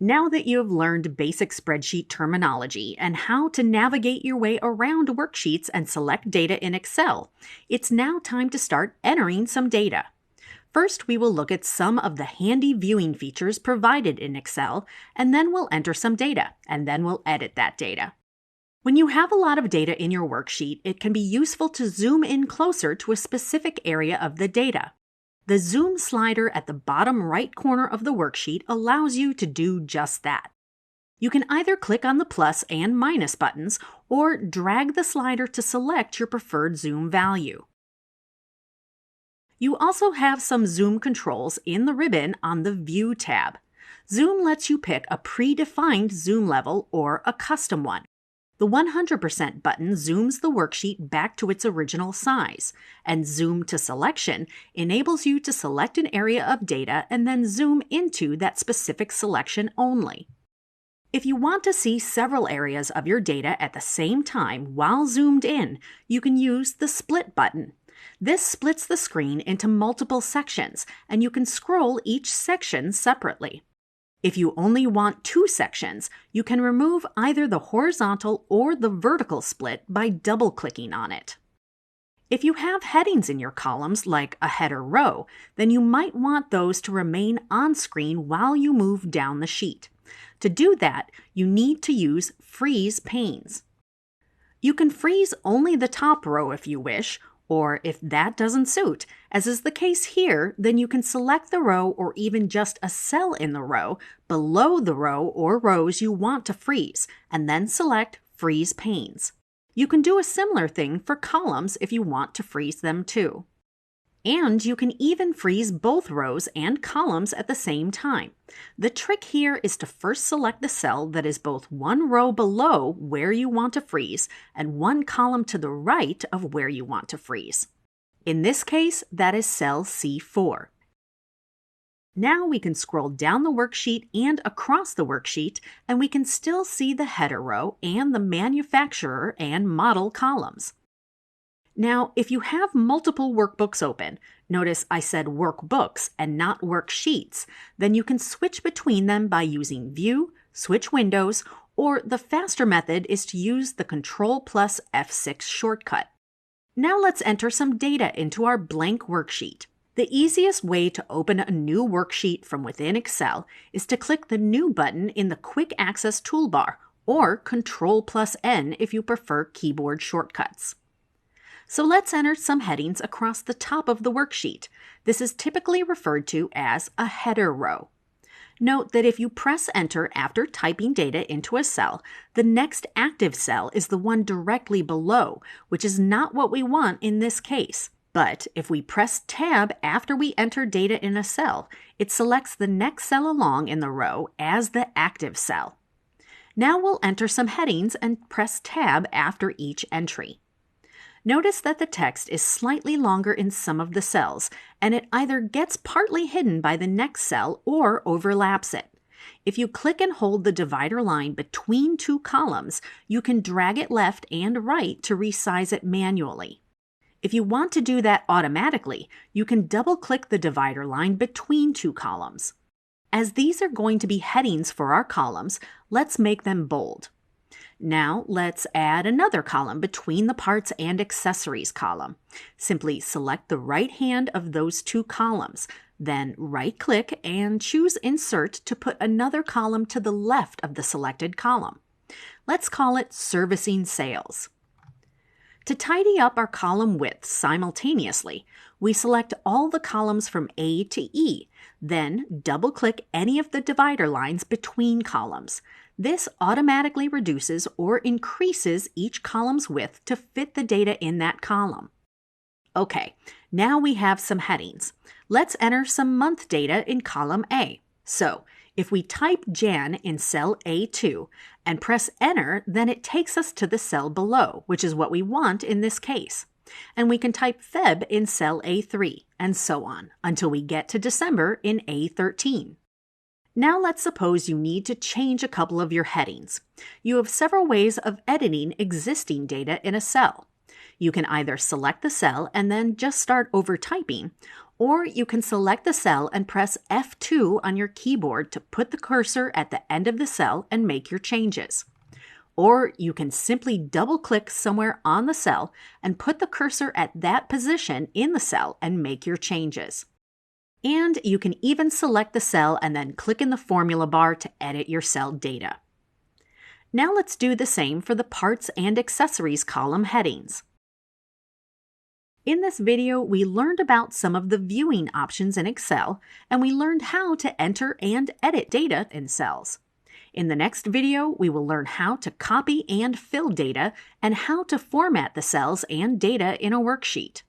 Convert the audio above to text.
Now that you have learned basic spreadsheet terminology and how to navigate your way around worksheets and select data in Excel, it's now time to start entering some data. First, we will look at some of the handy viewing features provided in Excel, and then we'll enter some data, and then we'll edit that data. When you have a lot of data in your worksheet, it can be useful to zoom in closer to a specific area of the data. The zoom slider at the bottom right corner of the worksheet allows you to do just that. You can either click on the plus and minus buttons or drag the slider to select your preferred zoom value. You also have some zoom controls in the ribbon on the View tab. Zoom lets you pick a predefined zoom level or a custom one. The 100% button zooms the worksheet back to its original size, and Zoom to Selection enables you to select an area of data and then zoom into that specific selection only. If you want to see several areas of your data at the same time while zoomed in, you can use the Split button. This splits the screen into multiple sections, and you can scroll each section separately. If you only want two sections, you can remove either the horizontal or the vertical split by double-clicking on it. If you have headings in your columns, like a header row, then you might want those to remain on screen while you move down the sheet. To do that, you need to use Freeze Panes. You can freeze only the top row if you wish, or if that doesn't suit, as is the case here, then you can select the row or even just a cell in the row below the row or rows you want to freeze, and then select Freeze Panes. You can do a similar thing for columns if you want to freeze them too. And you can even freeze both rows and columns at the same time. The trick here is to first select the cell that is both one row below where you want to freeze and one column to the right of where you want to freeze. In this case, that is cell C4. Now we can scroll down the worksheet and across the worksheet, and we can still see the header row and the manufacturer and model columns. Now, if you have multiple workbooks open, notice I said workbooks and not worksheets, then you can switch between them by using View, Switch Windows, or the faster method is to use the Ctrl plus F6 shortcut. Now let's enter some data into our blank worksheet. The easiest way to open a new worksheet from within Excel is to click the New button in the Quick Access toolbar, or Ctrl plus N if you prefer keyboard shortcuts. So let's enter some headings across the top of the worksheet. This is typically referred to as a header row. Note that if you press Enter after typing data into a cell, the next active cell is the one directly below, which is not what we want in this case. But if we press Tab after we enter data in a cell, it selects the next cell along in the row as the active cell. Now we'll enter some headings and press Tab after each entry. Notice that the text is slightly longer in some of the cells, and it either gets partly hidden by the next cell or overlaps it. If you click and hold the divider line between two columns, you can drag it left and right to resize it manually. If you want to do that automatically, you can double-click the divider line between two columns. As these are going to be headings for our columns, let's make them bold. Now let's add another column between the Parts and Accessories column. Simply select the right hand of those two columns, then right-click and choose Insert to put another column to the left of the selected column. Let's call it Servicing Sales. To tidy up our column widths simultaneously, we select all the columns from A to E, then double-click any of the divider lines between columns. This automatically reduces or increases each column's width to fit the data in that column. Okay, now we have some headings. Let's enter some month data in column A. So, if we type Jan in cell A2 and press Enter, then it takes us to the cell below, which is what we want in this case. And we can type Feb in cell A3, and so on, until we get to December in A13. Now let's suppose you need to change a couple of your headings. You have several ways of editing existing data in a cell. You can either select the cell and then just start over typing, or you can select the cell and press F2 on your keyboard to put the cursor at the end of the cell and make your changes. Or you can simply double-click somewhere on the cell and put the cursor at that position in the cell and make your changes. And you can even select the cell and then click in the formula bar to edit your cell data. Now let's do the same for the Parts and Accessories column headings. In this video, we learned about some of the viewing options in Excel, and we learned how to enter and edit data in cells. In the next video, we will learn how to copy and fill data and how to format the cells and data in a worksheet.